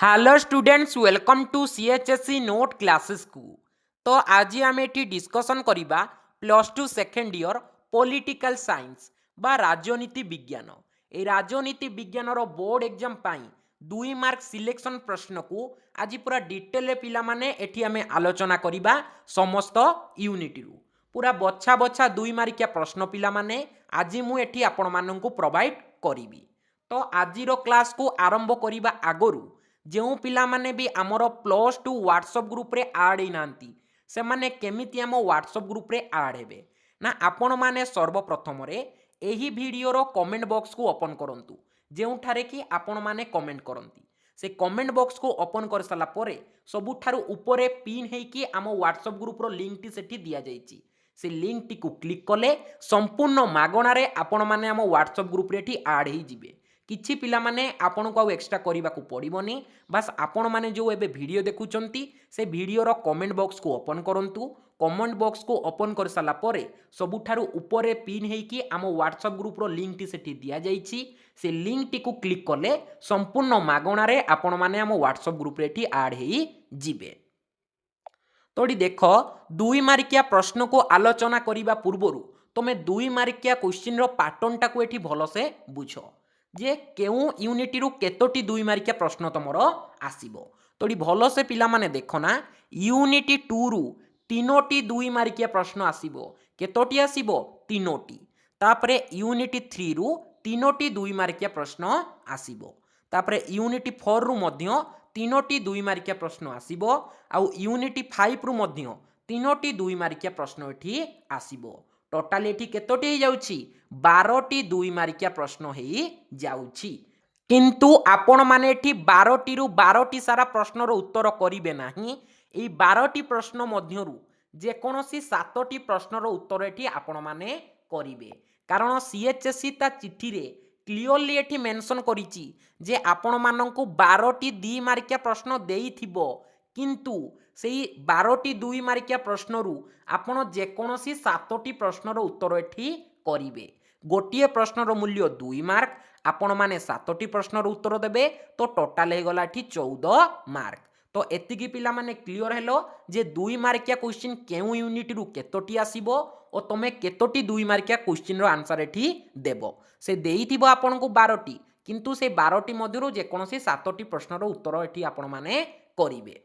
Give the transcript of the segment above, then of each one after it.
Hello students welcome to CHSC note classes को। तो आज आम ये डिस्कसन करवा plus two second year political science बा राजनीति विज्ञान। ये राजनीति विज्ञान बोर्ड एग्जाम पाई 2 मार्क सिलेक्शन प्रश्न को आज पूरा डिटेल पिला माने एठी आमे आलोचना करवा समस्त यूनिट रु पूरा बछा बछा 2 मार्किया प्रश्न पिला माने आज मु एठी आपण माननकु प्रोवाइड करिवि। तो आजिरो क्लास को आरंभ करबा आगरु जो पिला माने भी आमर प्लस टू व्हाट्सएप ग्रुप रे ऐड होइनांती से माने केमिति आम व्हाट्सएप ग्रुप रे ऐड हेबे ना आपण माने सर्वप्रथम रे एही वीडियो रो कमेंट बॉक्स को ओपन करंतु जेउठारे कि आपण माने कमेंट करंती से कमेंट बॉक्स को ओपन कर साला परे सबुठारु ऊपरे पिन हेई कि आम व्हाट्सएप ग्रुप रो लिंक टी सेठी दिया जाईची से लिंक टी को क्लिक कले संपूर्ण मागणा रे आपण माने आम व्हाट्सएप ग्रुप रे ठी ऐड हेई जिवे। किछि पिला माने आपन को एक्स्ट्रा करबा को पड़िबोनी बस आपण माने जो एबे वीडियो देखुचंती से वीडियो रो कमेंट बॉक्स को ओपन करंतु। कमेंट बॉक्स को ओपन कर साला परे सबुठारु ऊपरे पिन हेई कि आम व्हाट्सएप ग्रुप रो लिंक टी सेठी दिया जाईची से लिंक टी को क्लिक कले संपूर्ण मागणा रे आपण माने आम व्हाट्सएप ग्रुप रे ठी ऐड हेई जिवे। तोड़ी देख 2 मार्किया प्रश्न को आलोचना करबा पूर्वरु तमे 2 मार्किया क्वेश्चन रो पैटर्न टा को एठी भलो से बुझो जे केउ यूनिट रु केतोटी 2 मार्किया प्रश्न तमर आसीबो। तोड़ी भलो से पिला माने देखो ना यूनिट 2 रु 3टी 2 मार्किया प्रश्न आसीबो। केतोटी आसीबो 3टी। तापरे यूनिट 3 रु 3टी 2 मार्किया प्रश्न आसीबो। तापरे यूनिट 4 रु मध्य 3टी 2 मार्किया प्रश्न आसीबो आउ यूनिट 5 रु मध्य 3टी 2 मार्किया प्रश्न एठी आसीबो। टोटाल एठी केतोटी हे जाउची 12टी 2 मार्किया प्रश्न हेई जाउची। किंतु आपण माने एठी 12टी रु 12टी सारा प्रश्न रो उत्तर करिवे नाही। एई 12टी प्रश्न मध्यरु जे कोनोसी 7टी प्रश्न रो उत्तर एठी आपण माने करिवे कारण सीएचएससी ता चिठी रे क्लियरली एठी मेंशन करिची जे आपण माननकु 12टी 2 मार्किया प्रश्न देइथिबो किंतु सेई 12टी 2 मार्किया प्रश्न रु आपण जे कोनोसी 7टी प्रश्न रो उत्तर एठी करिवे। गोटिए प्रश्न रो मूल्य 2 मार्क आपण माने 7टी प्रश्न रो उत्तर देबे तो टोटल हे गला एठी 14 मार्क। तो एतिकी पिला माने क्लियर हेलो जे 2 मार्किया क्वेश्चन केउ यूनिट रु केतोटी आसीबो और तमे केतोटी 2 मार्किया क्वेश्चन रो आंसर एठी देबो। से देइथिबो आपण को 12टी किंतु से 12टी मध्यरु जे कोनोसी 7टी प्रश्न रो उत्तर एठी आपण माने करिवे।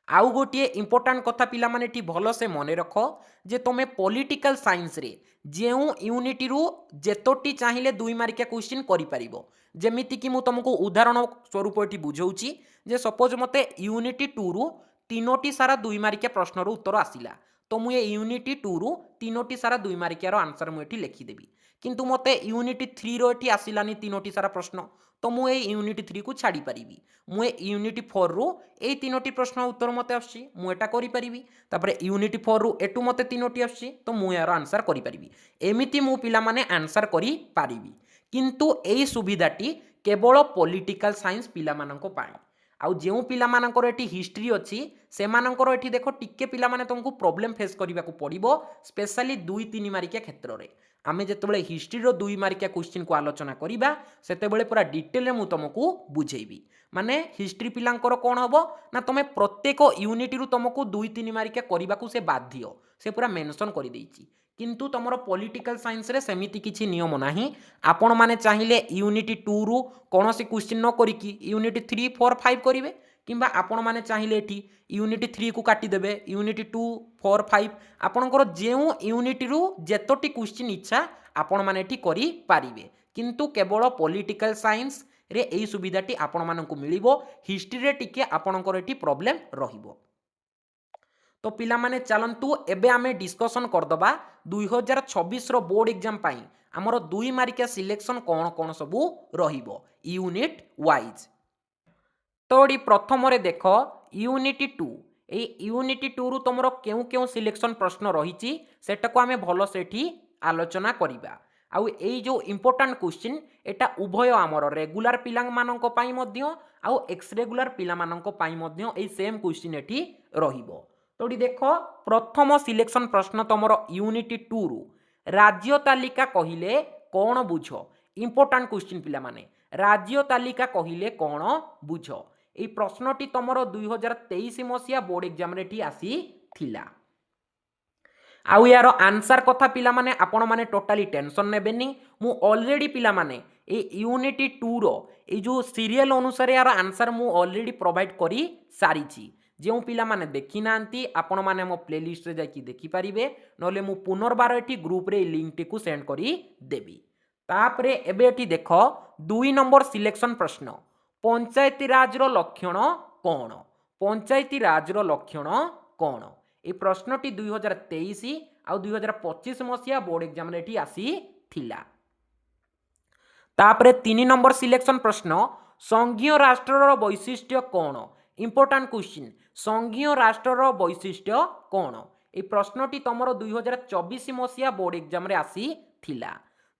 आउ गोटे इंपोर्टाट कथा पिला माने टी भलो से मने रखो जे तुमे पॉलिटिकल साइंस रे जेउ यूनिट रु जेतोटी चाहिए 2 मार्किया क्वेश्चन करि परिबो। जेमिति कि मु तुमको उदाहरण स्वरूप एटी बुझौची जे सपोज मते यूनिट 2 रु 3टी सारा 2 मार्किया प्रश्न रो उत्तर आसिला तो मु ए यूनिट 2 रु 3टी सारा 2 मार्किया रो आंसर मु एटी लिखि देबी। किंतु मते यूनिट 3 रो एटी आसिलानी 3टी सारा प्रश्न तो मु ए यूनिट 3 को छाड़ी परिबी। मु ए यूनिट 4 रु ए 3टी प्रश्न उत्तर मते आछि मु एटा करि परिबी। तापरे यूनिट 4 रु एटू मते 3टी आछि तो मु यार आंसर करि परिबी। एमिति मु पिला माने आंसर करि परिबी। किंतु एई सुविधाटी केवल पॉलिटिकल साइंस पिला माननको पाई। आउ जेउ पिला मानकर एटी हिस्ट्री अछि से मानकर एटी देखो टिके पिला माने तुमको प्रॉब्लम फेस करिबा को पड़िबो स्पेशली 2-3 मार्किया क्षेत्र रे। आमे जेतेबेले हिस्ट्री रो 2 मार्किया क्वेश्चन को आलोचना करिबा सेतेबेले पूरा डिटेल रे मु तुमको बुझेइबी। माने हिस्ट्री पिलांकर कोन हबो ना तमे प्रत्येक यूनिट रु तुमको 2-3 मार्किया करिबा को से बाध्य से पूरा मेंशन करि देइची। किंतु तमरो पॉलिटिकल साइंस रे सेमिति किछि नियम नाही। आपण माने चाहिले यूनिट 2 रु कोनोसी क्वेश्चन न करिकि यूनिट 3 4 5 करिवे किंबा आपण माने चाहिले एठी यूनिट 3 को काटी देबे यूनिट 2 4 5 आपणकर जेउ यूनिट रु जेतोटी क्वेश्चन इच्छा आपण माने एठी करि पारिबे। किंतु केवल पॉलिटिकल साइंस रे एई सुविधाटी आपण मानकु मिलिबो। हिस्ट्री रे टिके आपणकर एठी प्रॉब्लम रहिबो। तो पिला माने चलंतु एबे आमे डिस्कशन करदबा 2026 रो बोर्ड एग्जाम पाई हमर 2 मार्किया सिलेक्शन कोन कोन सबु रहिबो यूनिट वाइज। तोड़ी प्रथम रे देखो यूनिट 2 ए यूनिट 2 रु तमरो केउ केउ सिलेक्शन प्रश्न रहिची सेटा को आमे भलो सेठी आलोचना करिबा। आउ एई जो इंपोर्टेंट क्वेश्चन एटा उभय आमर रेगुलर पिलांग माननको पाई मध्य आउ एक्स रेगुलर पिला माननको पाई मध्य एई सेम क्वेश्चन एठी रहिबो। तोड़ी देखो प्रथम सिलेक्शन प्रश्न तमरो यूनिट 2 रु राज्य तालिका कहिले कोन बुझो इंपोर्टेंट क्वेश्चन पिला माने राज्य तालिका कहिले कौन बुझ। ये प्रश्नटी तुमर 2023 मसीहा बोर्ड एग्जाम रे आसी थिला। आउ यार आंसर कथा पिला माने आपण माने टोटाली टेंशन नेबेनी। मु ऑलरेडी पिला माने ए यूनिट 2 रो ए जो सीरियल अनुसार यार आंसर मु ऑलरेडी प्रोवाइड करी सारी छी। जो पिला माने देखि नांती आपण माने मो प्लेलिस्ट रे जाकी देखि परिबे, नले मु पुनर्बार एठी ग्रुप रे लिंक टी को सेंड करी देबी। तापरे एबे एठी देखो 2 नंबर सिलेक्शन प्रश्न, पंचायती राज रो लक्षण कोन? पंचायती राज रो लक्षण कोन? ए प्रश्नटी 2023 आउ 2025 मसीहा बोर्ड एग्जाम रे आसी थिला। तापरे 3 नंबर सिलेक्शन प्रश्न, संघीय राष्ट्र वैशिष्ट्य कोन? इंपोर्टेंट क्वेश्चन, संघीय राष्ट्र वैशिष्ट्य कोन? ए प्रश्नटी तुमरो 2024 मसीहा बोर्ड एग्जाम रे आसी थिला।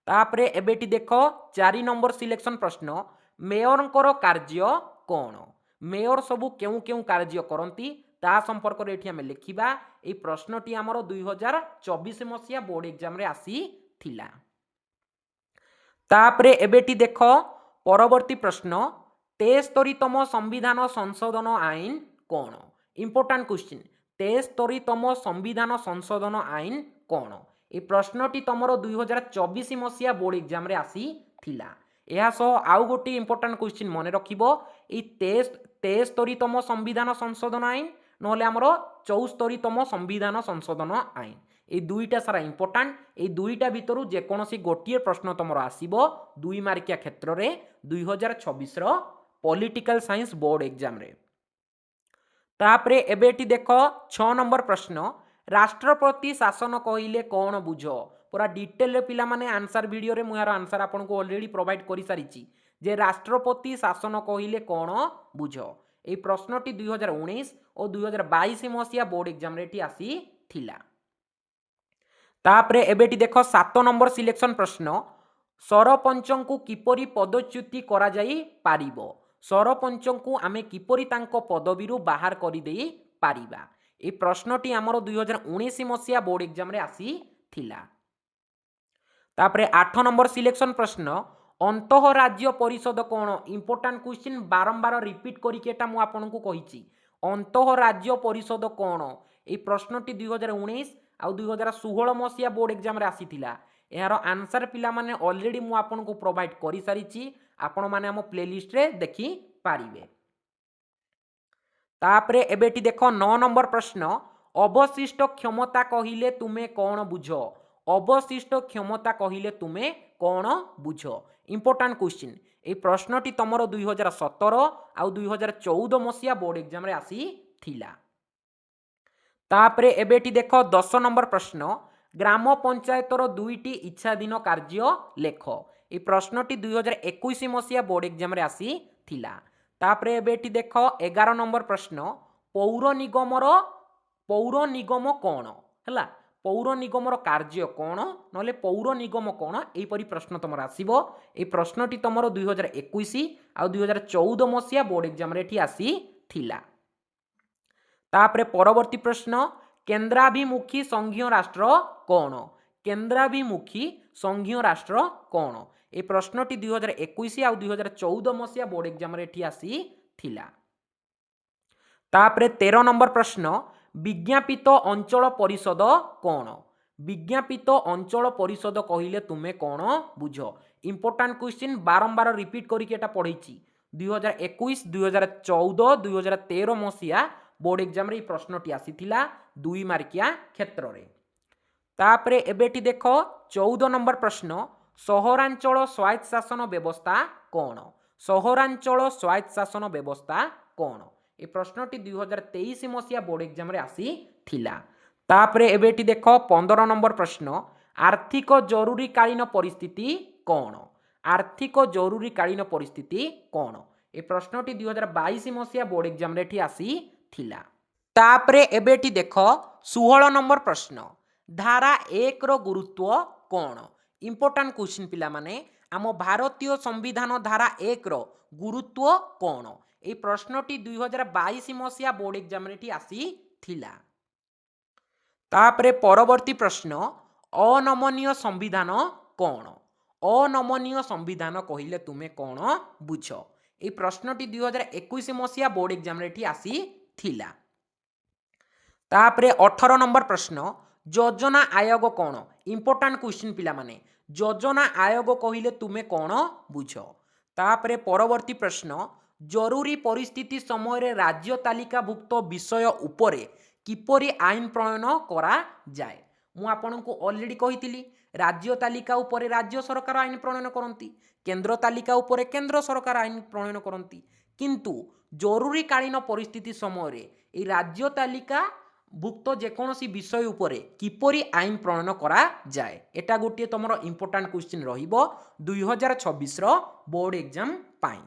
तापरे एबेटी देखो 4 नंबर सिलेक्शन प्रश्न, मेयर को कार्य कोन? मेयर सबु केउ केउ कार्य करंती ता संपर्क रे एठी हमें लिखिबा। ए प्रश्नटी हमरो 2024 मसीहा बोर्ड एग्जाम रे आसी थिला। तापरे एबेटी देखो परवर्ती प्रश्न, 73तम संविधान संशोधन आईन कोन? इंपोर्टेंट क्वेश्चन, 73तम संविधान संशोधन आईन कोन? ए प्रश्नटी तुमरो 2024 मसीहा बोर्ड एग्जाम रे आसी थिला। यह सह आउ गोटी इंपोर्टेंट क्वेश्चन मने रखिबो, ए 73तम संविधान संशोधन आईन नहले हमरो 74तम संविधान संशोधन आईन, ए दुईटा सारा इंपोर्टेंट। ए दुईटा भितरु जे कोनोसी गोटिए प्रश्न तुमर आसीबो 2 मार्किया क्षेत्र रे 2026 रो पॉलिटिकल साइंस बोर्ड एग्जाम रे। तापरे एबेटी देखो 6 नंबर प्रश्न, राष्ट्रपति शासन कहिले कौन बुझ? पूरा डिटेल रे पिला माने आंसर वीडियो रे मुयार आंसर आपन को ऑलरेडी प्रोवाइड करि सारिची जे राष्ट्रपति शासन कहिले कौन बुझ। ए प्रश्नटी 2019 और 2022 मसीहा बोर्ड एग्जाम रे आसी थिला। तापरे एबेटी देखो 7 नंबर सिलेक्शन प्रश्न, सरपंचंकु किपरि पदच्युति करा जाई पारिबो? सरपंचंकु आमे किपरि तांको पदवीरु बाहर करि देई पारिबा? ए प्रश्नटी हमरो 2019 मसीहा बोर्ड एग्जाम रे आसी थिला। तापरे 8 नंबर सिलेक्शन प्रश्न, अंतः राज्य परिषद कोन? इंपोर्टेंट क्वेश्चन बारंबार रिपीट करिके एटा मु आपन को कहिची। अंतः राज्य परिषद कोन? ए प्रश्नटी 2019 आउ 2016 मसीहा बोर्ड एग्जाम रे आसी थिला। यार आंसर पिला माने ऑलरेडी मु आपन को प्रोवाइड करि सारिची, आपण माने हम प्लेलिस्ट रे देखि पारिबे। तापरे एबेटी देखो 9 नंबर प्रश्न, अवशिष्ट क्षमता कहिले तुमे कौन बुझ? अवशिष्ट क्षमता कहिले तुमे कौन बुझ? इंपोर्टेंट क्वेश्चन, ए प्रश्नटी तुमरो 2017 आउ 2014 मसीहा बोर्ड एग्जाम रे आसी थिला। तापरे एबेटी देखो 10 नंबर प्रश्न, ग्राम पंचायतर 2टी इच्छाधीन कार्य लेख। ए प्रश्नटी 2021 मसीहा बोर्ड एग्जाम रे आसी थिला। तापरे एबेटी देखो 11 नंबर प्रश्न, पौर निगम कौन? हला पौर निगमर कार्य कौन नले पौर निगम कौन? एपरी प्रश्न तुमर आसीबो। ए प्रश्नटी तुमर 2021 आ 2014 मसीहा बोर्ड एग्जाम रे आसी थिला। तापरे परवर्ती प्रश्न, केंद्राभिमुखी संघीय राष्ट्र कौन? केंद्राभिमुखी संघीय राष्ट्र कौन? ए प्रश्नटी 2021 आ 2014 मसीहा बोर्ड एग्जाम रे आसी थिला। तापरे 13 नंबर प्रश्न, विज्ञापित अंचल परिषद कौन? विज्ञापित अंचल परिषद कहिले तुमे कौन बुझ? इंपोर्टेंट क्वेश्चन बारंबार रिपीट करिके एटा पढैची। 2021 2014 2013 मसीहा बोर्ड एग्जाम रे प्रश्नटी आसी थिला 2 मार्किया क्षेत्र रे। तापरे एबेटी देखो 14 नंबर प्रश्न, सहरांचल स्वायत्त शासन व्यवस्था कौन? सहरांचल स्वायत्त शासन व्यवस्था कौन? ए प्रश्नटी 2023 मसीहा बोर्ड एग्जाम रे आसी थिला। तापरे एबेटी देखो 15 नंबर प्रश्न, आर्थिक जरूरीकालीन परिस्थिति कौन? आर्थिक जरूरीकालीन परिस्थिति कौन? ए प्रश्नटी 2022 मसीहा बोर्ड एग्जाम रे आसी थिला। तापरे एबेटी देखो 16 नंबर प्रश्न, धारा 1 रो गुरुत्व कौन? इंपोर्टेंट क्वेश्चन पिला माने आम भारतीय संविधान धारा 1 रो गुरुत्व कौन? ए प्रश्नटी 2022 मसीहा बोर्ड एग्जाम रे आसी थिला। तापरे परवर्ती प्रश्न, अनमनीय संविधान कौन? ଅନମନୀय संविधान कहले तुमे कौन बुझ। ये प्रश्नटी 2021 मसीहा बोर्ड एग्जाम रे आसी थिला। तापरे 18 नंबर प्रश्न योजना आयोग कौन इंपोर्टाट क्वेश्चन पिला माने योजना आयोग कहले तुमे कौन बुझ। तापरे परवर्ती प्रश्न जरूरी परिस्थिति समय राज्य तालिकाभुक्त विषय उपरे किपरि आईन प्रणयन करा जाए। मु आपनकु ऑलरेडी कहितिली राज्य तालिका उपरे राज्य सरकार आईन प्रणयन करती, केंद्र तालिका उपरे केंद्र सरकार आईन प्रणयन करती, किंतु जरूरी कालीन परिस्थिति समय ए राज्य तालिका भुक्त जेकोसी विषय उपरे किपरि आईन प्रणयन करा जाए। एटा गोटे तुम इंपोर्टाट क्वेश्चन रहिबो 2026 रो बोर्ड एग्जाम पाई।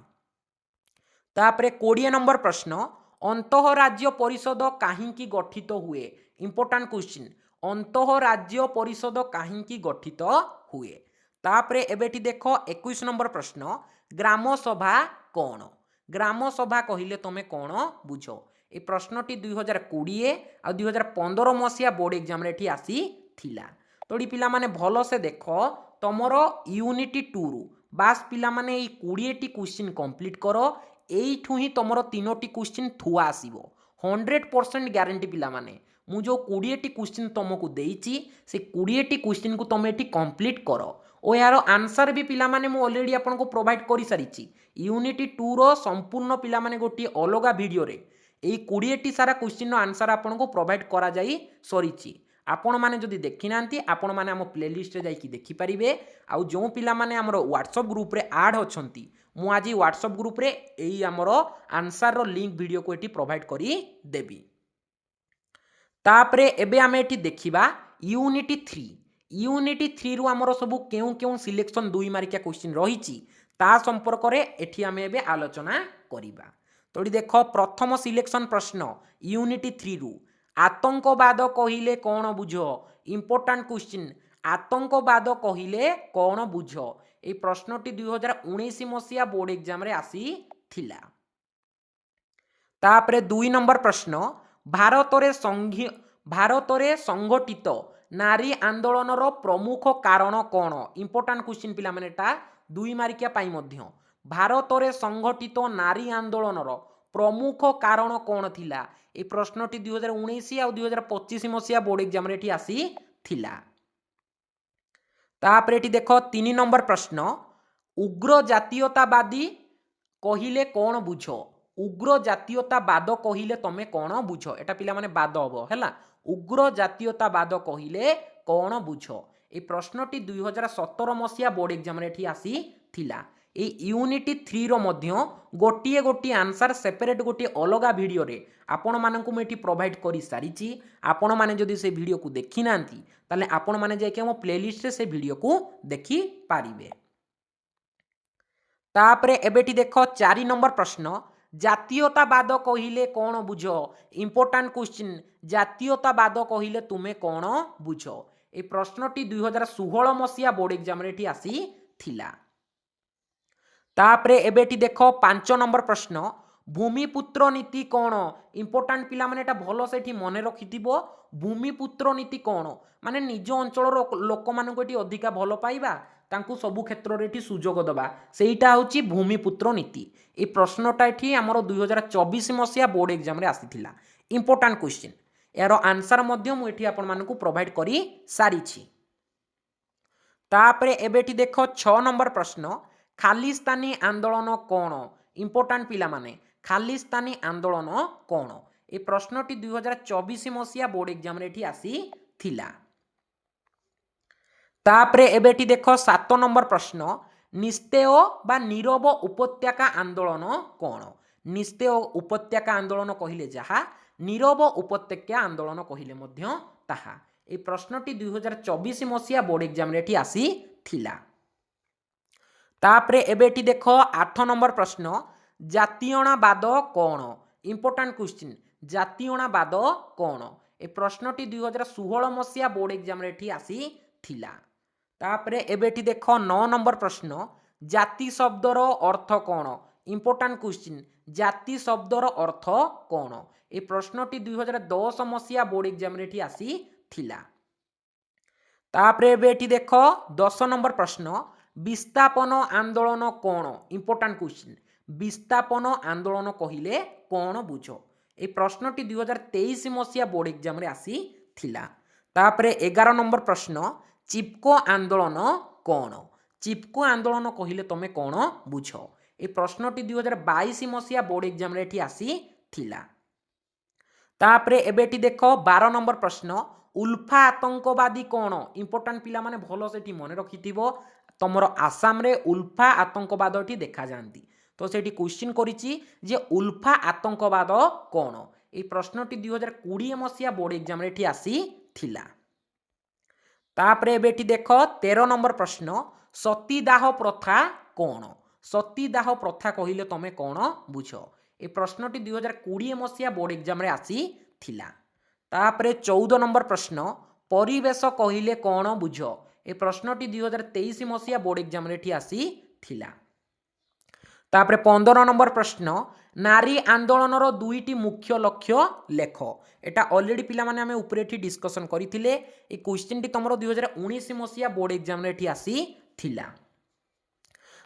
तापरे 20 नंबर प्रश्न अंतःराज्य परिषद काहींकी गठित हुए। इंपोर्टाट क्वेश्चन अंतःराज्य परिषद काहींकी गठित हुए। तापरे एबेटी देख 21 नंबर प्रश्न ग्राम सभा कौन। ग्राम सभा कहले तुमे कौन बुझ। ए प्रश्नटी 2020 आ 2015 मसीहा बोर्ड एग्जाम रे आसी थिला। तोड़ी पिला माने भलो से देख तमरो यूनिटी 2 रु बास पिला माने ए 20 टी क्वेश्चन कंप्लीट करो। एइठु ही तमरो 3टी क्वेश्चन थुआ आसीबो 100% ग्यारंटी पिला माने मु जो 20 टी क्वेश्चन तुमको देइची से 20 टी क्वेश्चन को तुम एटी कंप्लीट करो और यार आंसर भी पिला माने मु ऑलरेडी आपनको प्रोवाइड करि सारिची। यूनिटी 2 रो संपूर्ण पिला माने गोटी अलगा वीडियो रे एई 20 टी सारा क्वेश्चन रो आंसर आपनको प्रोवाइड करा जाई सरीची। आपण माने जदि देखि नांती आपण माने हम प्लेलिस्ट रे जाई कि देखि परिबे। आ जो पिला माने हमरो व्हाट्सएप ग्रुप रे ऐड होछंती मु आज व्हाट्सएप ग्रुप रे एई हमरो आंसर रो लिंक वीडियो को एटी प्रोवाइड करी देबी। तापरे एबे आमे एटी देखिबा यूनिटी 3। यूनिटी 3 रु हमरो सब केउ केउ सिलेक्शन 2 मार्किया क्वेश्चन रहिची ता संपर्क रे एठी आमे एबे आलोचना करिबा। तोड़ी देख प्रथम सिलेक्शन प्रश्न यूनिटी 3 रु आतंकवाद कहिले कौन बुझ। इंपोर्टाट क्वेश्चन आतंकवाद कहिले कौन बुझ। ए प्रश्नटी 2019 मसीहा बोर्ड एग्जाम रे आसी थिला। तापरे 2 नंबर प्रश्न भारत रे संगठित नारी आंदोलन रो प्रमुख कारण कौन। इंपोर्टाट क्वेश्चन पिला माने टा 2 मार्किया पाई मध्य भारत रे संगठित नारी आंदोलन रो प्रमुख कारण कौन थिला। ए प्रश्नटी 2019 आ 2025 मसीहा बोर्ड एग्जाम रे आसी थिला। तापरे एटी देख 3 नंबर प्रश्न उग्र जातीयतावादी कहिले कौन बुझ। उग्र जातीयतावाद कहिले तमे कौन बुझ। एटा पिला माने बाद हबो हैला। उग्र जातीयतावाद कहिले कौन बुझ। ए प्रश्नटी 2017 मसीहा बोर्ड एग्जाम रे आसी थिला। ए यूनिटी 3 रो मध्य गोटिए गोटिए आंसर सेपरेट गोटिए अलगा वीडियो रे आपण मानकु मेटी प्रोवाइड करी सारिची। आपण माने जदि से वीडियो को देखि नांती ताले आपण माने जाय के मो प्लेलिस्ट रे से वीडियो को देखि पारिबे। तापरे एबेटी देख 4 नंबर प्रश्न जातीयतावाद कहिले कौन बुझ। इंपोर्टाट क्वेश्चन जातीयतावाद कहिले तुमे कौन बुझ। ए प्रश्नटी 2016 मसीहा बोर्ड एग्जाम रे आसी थिला। तापरे एबेटी देख 5 नंबर प्रश्न भूमिपुत्र नीति कौन। इंपोर्टाट पिला माने एटा भलो सेठी मने रखिथिबो। भूमिपुत्र नीति कौन माने निज अंचल लोक मानको एटी अधिका भलो पाइबा तांकु सबु क्षेत्र रे एटी सुजोग दबा सेईटा होची भूमिपुत्र नीति। ए प्रश्नटा एठी हमरो 2024 मसीहा बोर्ड एग्जाम रे आसीथिला। इंपोर्टाट क्वेश्चन यार आंसर मध्य मु एठी आपण मानको प्रोवाइड करी सारिछि। तापरे एबेटी देख 6 नंबर प्रश्न खालिस्तानी आंदोलन कौन। इंपोर्टाट पिला माने खालिस्तानी आंदोलन कौन। ए प्रश्नटी 2024 मसीहा बोर्ड एग्जाम रे आसी थिला। तापरे एबेटी देख 7 नंबर प्रश्न निस्तेय बा नीरव उपत्यका आंदोलन कौन। निस्तेय उपत्यका आंदोलन कहिले जहा नीरव उपत्यका आंदोलन कहिले मध्य ताहा। ए प्रश्नटी 2024 मसीहा बोर्ड एग्जाम रे आसी थिला। तापरे एबेटी देख 8 नंबर प्रश्न जातीयतावाद कौन। इंपोर्टाट क्वेश्चन जातीयतावाद कौन। ए प्रश्नटी 2016 मसीहा बोर्ड एग्जाम रे आसी थिला। तापरे एबेटी देख 9 नंबर प्रश्न जाति शब्दर अर्थ कौन। इंपोर्टाट क्वेश्चन जाति शब्दर अर्थ कौन। ए प्रश्नटी 2010 मसीहा बोर्ड एग्जाम रे आसी थिला। तापरे एबेटी देख 10 नंबर प्रश्न विस्थापन आंदोलन कौन इंपोर्टाट क्वेश्चन विस्थापन आंदोलन कहले कौन बुझ ए प्रश्नटी 2023 मसीहा बोर्ड एग्जाम रे आसी थिला। तापरे 11 नंबर प्रश्न चिपको आंदोलन कौन चिपको आंदोलन कहले तमे कौन बुझ ए प्रश्नटी 2022 मसीहा बोर्ड एग्जाम रे आसी थिला। तापरे एबेटी देख 12 नंबर प्रश्न उल्फा आतंकवादी कौन इंपोर्टाट पिला माने भलो सेठी मन रखिथिबो तमरो आसाम रे उल्फा आतंकवादटी देखा जांती तो सेठी क्वेश्चन करिछि जे उल्फा आतंकवाद कौन ए प्रश्नटी 2020 मसीहा बोर्ड एग्जाम रे आसी थिला। तापरे एबेटी देख 13 नंबर प्रश्न सतीदाह प्रथा कौन सतीदाह प्रथा कहले तमे कौन बुझ ए प्रश्नटी 2020 मसीहा बोर्ड एग्जाम रे आसी थिला। तापरे 14 नंबर प्रश्न परिवेश कहले कौन बुझ ए प्रश्नटी 2023 मसीहा बोर्ड एग्जाम रे आसी थिला। तापरे 15 नंबर प्रश्न नारी आंदोलन रो दुईटी मुख्य लक्ष्य लेख एटा ऑलरेडी पिला माने हमें ऊपर एठी डिस्कशन करिथिले ए क्वेश्चन टी तमरो 2019 मसीहा बोर्ड एग्जाम रे आसी थिला।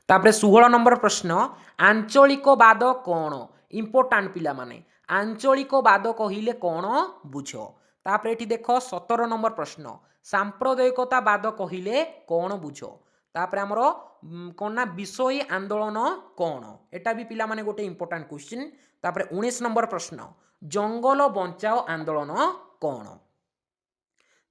तापरे 16 नंबर प्रश्न आंचलिकवाद कौन इंपोर्टाट पिला माने आंचलिकवाद कहले कौन बुझ। तापरे एठी देख 17 नंबर प्रश्न सांप्रदायिकतावाद कहले कौन बुझ। तापरे हमर कौन ना विषयी आंदोलन कौन एटा भी पिला माने गोटे इंपोर्टाट क्वेश्चन। तापरे 19 नंबर प्रश्न जंगल बंचाओ आंदोलन कौन।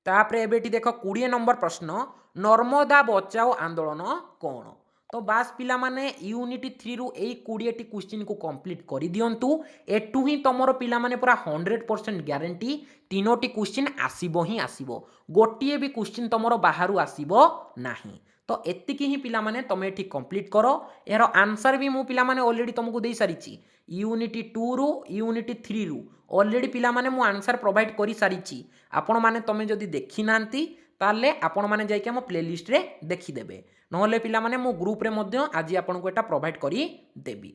तापरे एबेटी देख 20 नंबर प्रश्न नर्मदा बचाओ आंदोलन कौन। तो बास पिला माने यूनिट 3 रु ए 20 क्वेश्चन को कंप्लीट कर दियंतु एटू ही तमरो पिला माने पूरा 100% ग्यारंटी तीनोटी क्वेश्चन आसीबो ही आसीबो गोटिए भी क्वेश्चन तमरो बाहरु आसीबो नाही। तो एतिकी ही पिला माने तमे एठी कंप्लीट करो यार आंसर भी मु पिला माने ऑलरेडी तुमको दे सारिची यूनिट 2 रु यूनिट 3 रु ऑलरेडी पिला माने मु आंसर प्रोवाइड करी सारिची आपण माने तमे जदी देखि नांती ताले आपण माने जाई के हम प्लेलिस्ट रे देखि देबे नहले पिला माने मु ग्रुप रे मध्य आज आपण को एटा प्रोवाइड करी देबी।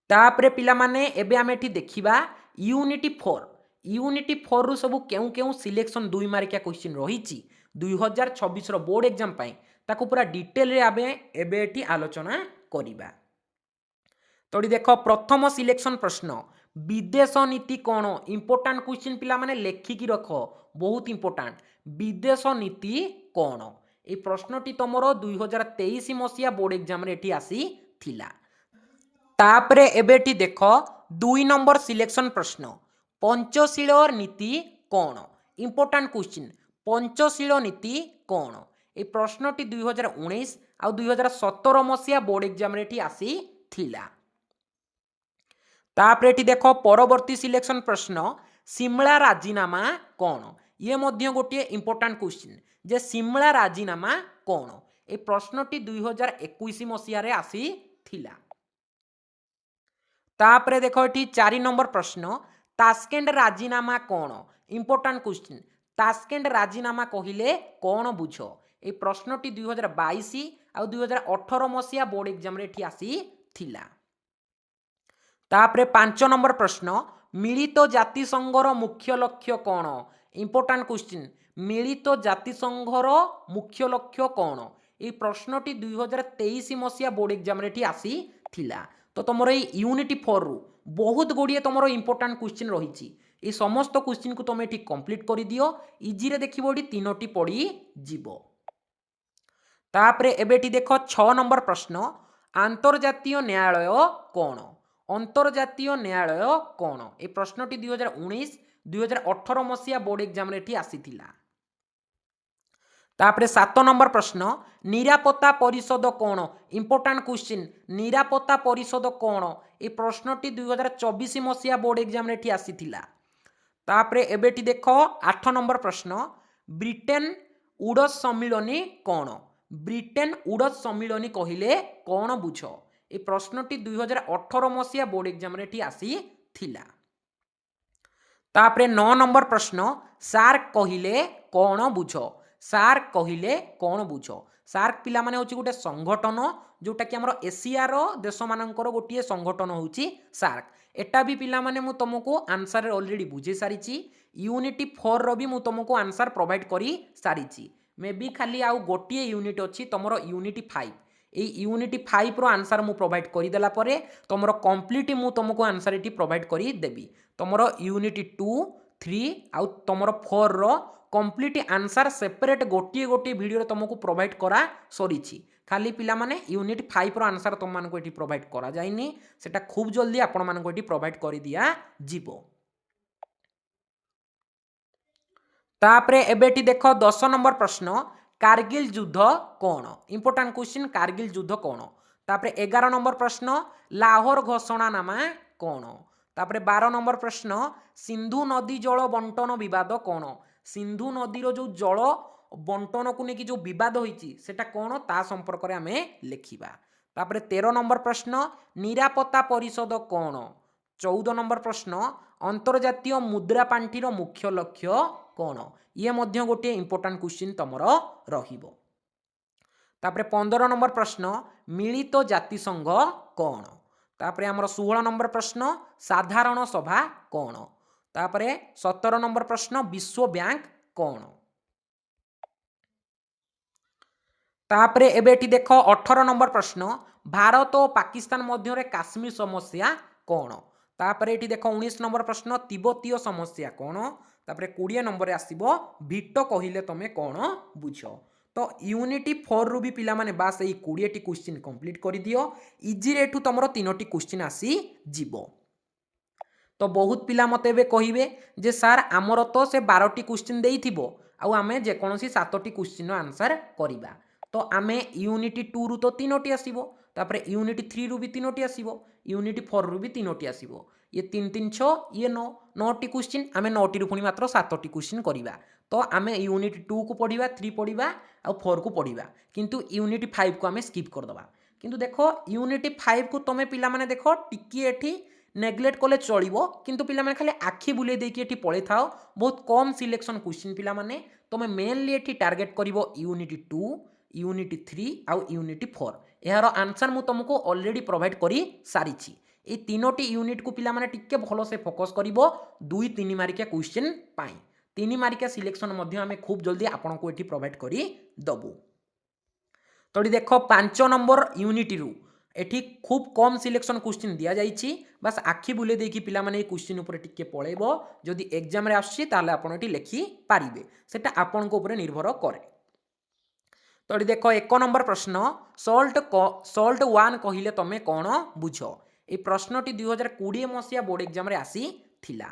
तापरे पिला माने एबे हम एठी देखिबा यूनिट 4 रु सब केउ केउ सिलेक्शन 2 मार्किया क्वेश्चन रहिची 2026 रो बोर्ड एग्जाम पाई ताको पूरा डिटेल रे आबे एबे एठी आलोचना करिबा। तोडी देखो प्रथम सिलेक्शन प्रश्न विदेश नीति कौन इंपोर्टाट क्वेश्चन पिला माने लेखिकी रखो बहुत इंपोर्टाट विदेश नीति कौन ए प्रश्नटी तमरो 2023 मसीहा बोर्ड एग्जाम रे एठी आसी थिला। तापरे एबेटी देखो 2 नंबर सिलेक्शन प्रश्न पंचशील नीति कौन इंपोर्टाट क्वेश्चन पंचशील नीति कौन ए प्रश्नटी 2019 आ 2017 मसीहा बोर्ड एग्जाम रे आसी थिला। तापरे एठी देखो परवर्ती सिलेक्शन प्रश्न सिमला राजीनामा कौन ये मध्य गोटे इंपोर्टाट क्वेश्चन जे सिमला राजीनामा कौन ए प्रश्नटी 2021 मसीहा रे आसी थिला। तापरे देखो एठी 4 नंबर प्रश्न तास्केंड राजीनामा कौन इंपोर्टाट क्वेश्चन तास्केंड राजीनामा कहले कौन बुझ ए प्रश्नटी 2022 आ 2018 मसीहा बोर्ड एग्जाम रे आसी थिला। तापरे 5 नंबर प्रश्न मिलित जातिसंघर मुख्य लक्ष्य कौन इंपोर्टाट क्वेश्चन मिलित जातिसंघर मुख्य लक्ष्य कौन ए प्रश्नटी 2023 मसीहा बोर्ड एग्जाम रे आसी थिला। तो तुम यूनिट 4 रु बहुत गुड़िए तुम इंपोर्टाट क्वेश्चन रही ये समस्त क्वेश्चन को तुम ये कंप्लीट कर दियो इजी रे देखिबो तीनोटी पड़ी जीवो। तापरे एबेटी देखो 6 नंबर प्रश्न अंतर्जातीय न्यायालय कौन अंतर्जातीय न्यायालय कौन ए प्रश्नटी 2019 2018 मसीहा बोर्ड एग्जाम रे आसी थिला। तापरे 7 नंबर प्रश्न निरापत्ता परिषद कौन इंपोर्टाट क्वेश्चन निरापत्ता परिषद कौन ए प्रश्नटी 2024 मसीहा बोर्ड एग्जाम रे आसी थिला। तापरे एबेटी देखो 8 नंबर प्रश्न ब्रिटेन उडस सम्मिलनी कौन ब्रिटेन उडस सम्मिलनी कहले कौन बुझ ए प्रश्नटी 2018 मसीहा बोर्ड एग्जाम रे आसी थिला। तापरे 9 नंबर प्रश्न सार्क कहले कौन बुझ सार्क कहले कौन बुझ सार्क पिला माने होची गोटे संगठन जोटा कि हमर एशिया रो देश मानकर गोटे संगठन होची सार्क एटा भी पिला माने मु तुमको आंसर ऑलरेडी बुझे सारिची यूनिट 4 रो भी मु तुमको आंसर प्रोवाइड करी सारिची मे बी खाली आउ गोटे यूनिट अच्छी तुम यूनिट 5 ये यूनिट 5 रो आंसर मु प्रोवाइड करदेला तुम कम्प्लीट मु तुमको आंसर ये प्रोवाइड करदेवी तुम यूनिट 2 3 आउ तुम 4 रो कम्प्लीट आंसर सेपरेट गोटे गोटे वीडियो तुमको प्रोवाइड करा सरी खाली पिला माने यूनिट 5 रो आंसर तुम मानको एठी प्रोवाइड करा जाइनी सेटा खूब जल्दी आपण मानको एठी प्रोवाइड करि दिया जीवो। तापरे एबेटी देखो 10 नंबर प्रश्न कारगिल युद्ध कौन इंपोर्टेंट क्वेश्चन कारगिल युद्ध कौन। तापरे 11 नंबर प्रश्न लाहौर घोषणानामा कौन। तापरे 12 नंबर प्रश्न सिंधु नदी जल बंटन विवाद कौन सिंधु नदीर जो जल बंटन को लेकिन जो विवाद होइछि सेटा कौन ता संपर्क में आमे लिखिबा। तापरे 13 नंबर प्रश्न निरापत्ता परिषद कौन। 14 नंबर प्रश्न अंतर्जातीय मुद्रा पांठीर मुख्य लक्ष्य कौन ये मध्य गोटे इंपोर्टेंट क्वेश्चन तमर रहिबो। तापरे 15 नंबर प्रश्न मिलित जातिसंघ कौन। तापरे हमर 16 नंबर प्रश्न साधारण सभा कौन। तापरे 17 नंबर प्रश्न विश्व बैंक कौन। तापरे एबेटी देखो 18 नंबर प्रश्न भारत और पाकिस्तान मध्य रे काश्मीर समस्या कौन। तापरे एटी देखो 19 नंबर प्रश्न तिब्बतीय समस्या कौन। तापरे 20 नंबर आसीबो भिटो कहिले तमे कौन बुझ। तो यूनिटी 4 रु भी पिला माने बास एई 20 टी क्वेश्चन कंप्लीट करि दियो इजी रे एठू तमरो 3टी क्वेश्चन आसी जीवो। तो बहुत पिला मते बे कहिबे जे सर आमर तो से 12टी क्वेश्चन देइथिबो आउ आमे जे कोनोसी 7टी क्वेश्चन आंसर करिबा। तो आमे यूनिट 2 रु तो 3टी आसीबो तापरे यूनिट 3 रु भी 3टी आसीबो यूनिट 4 रु भी 3टी आसीबो ये 3 3 6 ये 9टी क्वेश्चन आमे 9टी रु पुनी मात्र 7टी क्वेश्चन करिबा। तो आमे यूनिट 2 को पढ़िबा 3 पढ़िबा आ 4 को पढ़िबा किंतु यूनिट 5 को आमे स्किप कर दबा। किंतु देखो यूनिट 5 को तमे पिला माने देखो टिकी एठी नेग्लेक्ट कले चलिबो किंतु पिला माने खाली आखि बुले देकी एठी पळे थाओ बहुत कम सिलेक्शन क्वेश्चन पिला माने तमे मेनली एठी टारगेट करिवो यूनिट 2 यूनिट 3 आउ यूनिट 4 यार आंसर मु तुमको ऑलरेडी प्रोवाइड करी सारी ए 3टी यूनिट को पिला माने टिके भलो से फोकस करिवो 2-3 मार्किया क्वेश्चन पाई 3 मार्किया सिलेक्शन मध्य आमे खूब जल्दी आपन को एठी प्रोवाइड करी दबु। तो देखो 5 नंबर यूनिट रु एठी खूब कम सिलेक्शन क्वेश्चन दिया जाइछि बस आखि बुले देकी पिला माने ए क्वेश्चन ऊपर टिके पळेबो जदि एग्जाम रे आछि ताले आपन एठी लेखि पारिबे सेटा आपन को ऊपर निर्भर करे। तो देखो 1 नंबर प्रश्न सॉल्ट 1 कहिले तमे कोन बुझ ए प्रश्नटी 2020 मसिया बोर्ड एग्जाम रे आसी थिला।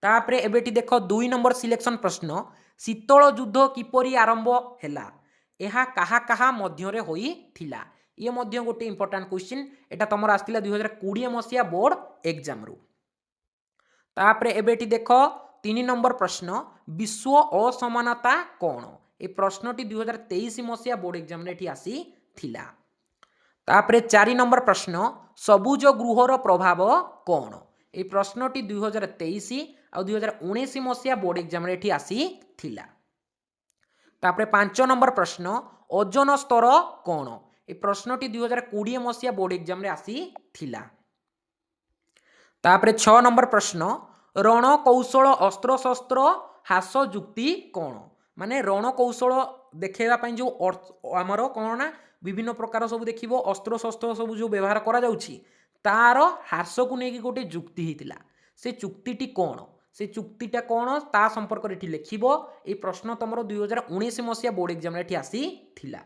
तापरे एबेटी देखो 2 नंबर सिलेक्शन प्रश्न शीतल युद्ध किपरि आरंभ हैला एहा काहा काहा मध्य रे होई थिला ये मध्य गोटे इंपोर्टेंट क्वेश्चन एटा तमर आस्तिला 2020 मसिया बोर्ड एग्जाम रु। तापरे एबेटी देखो 3 नंबर प्रश्न विश्व असमानता कोन ए प्रश्नटी 2023 मसिया बोर्ड एग्जाम रे एठी आसी थिला। तापरे 4 नंबर प्रश्न सबुज गृहर प्रभाव कोन ए प्रश्नटी 2023 आ 2019 मसिया बोर्ड एग्जाम रे एठी आसी थिला। तापरे 5 नंबर प्रश्न ओजोन स्तर कोन ए प्रश्नटी 2020 मसिया बोर्ड एग्जाम रे आसी थिला। तापरे 6 नंबर प्रश्न रण कौशल अस्त्र शस्त्र हास युक्ति कोन माने रण कौशल देखेबा पई जो हमर कोन ना विभिन्न प्रकार सब देखिबो अस्त्र शस्त्र सब जो व्यवहार करा जाउछि तार हास को नेकी गोटे युक्ति हितिला से चुक्तिटी कोन से चुक्तिटा कोन ता संपर्क रे एठी लेखिबो ए प्रश्न तमरो 2019 मसिया बोर्ड एग्जाम रे एठी आसी थिला।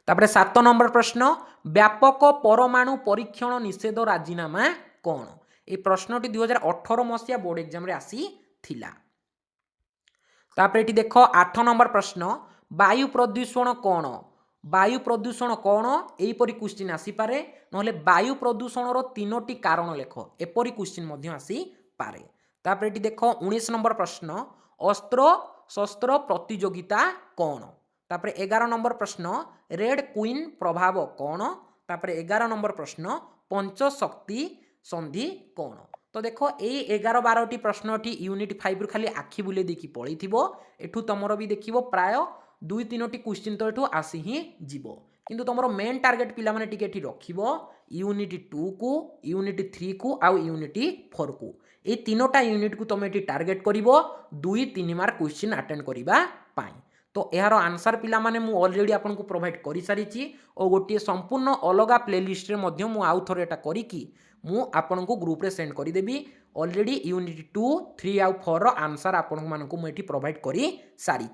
तापरे 7 नंबर प्रश्न व्यापक परमाणु परीक्षण निषेध राजीनामा कोन ए प्रश्नटी 2018 मसिया बोर्ड एग्जाम रे आसी थिला। तापरे एठी देखो 8 नंबर प्रश्न वायु प्रदूषण कोन एपरी क्वेश्चन आसी पारे नहले वायु प्रदूषण रो 3टी कारण लेख एपरी क्वेश्चन मध्य आसी पारे। तापरे एठी देखो 19 नंबर प्रश्न अस्त्र शस्त्र प्रतियोगिता कोन। तापरे 11 नंबर प्रश्न रेड क्वीन प्रभाव कोन। तापरे 11 नंबर प्रश्न पंचशक्ति संधि कोन। तो देखो ए 11-12टी प्रश्नटी यूनिट 5 रु खाली आखि बुले देखि पळी थिबो एठू तमरो भी देखिबो प्राय 2-3टी क्वेश्चन तो एठू आसी ही जीवो किंतु तमरो मेन टार्गेट पिला माने टिके एठी रखिबो यूनिट 2 को यूनिट 3 को आउ यूनिट 4 को ए 3टा यूनिट को तमे एठी टार्गेट करिवो 2-3 मार्क क्वेश्चन अटेंड करिबा पाई। तो यार आंसर पिला माने मु ऑलरेडी आपको प्रोवाइड कर सारी और गोटे संपूर्ण अलग प्लेलिस्ट रे मध्य मु आउ थोड़े एटा करिकी मु आपनको ग्रुप रे सेंड करदेवी ऑलरेडी यूनिट 2, 3 आउ 4 रो आंसर आपण मानकु मु एठी प्रोवाइड करी सारी।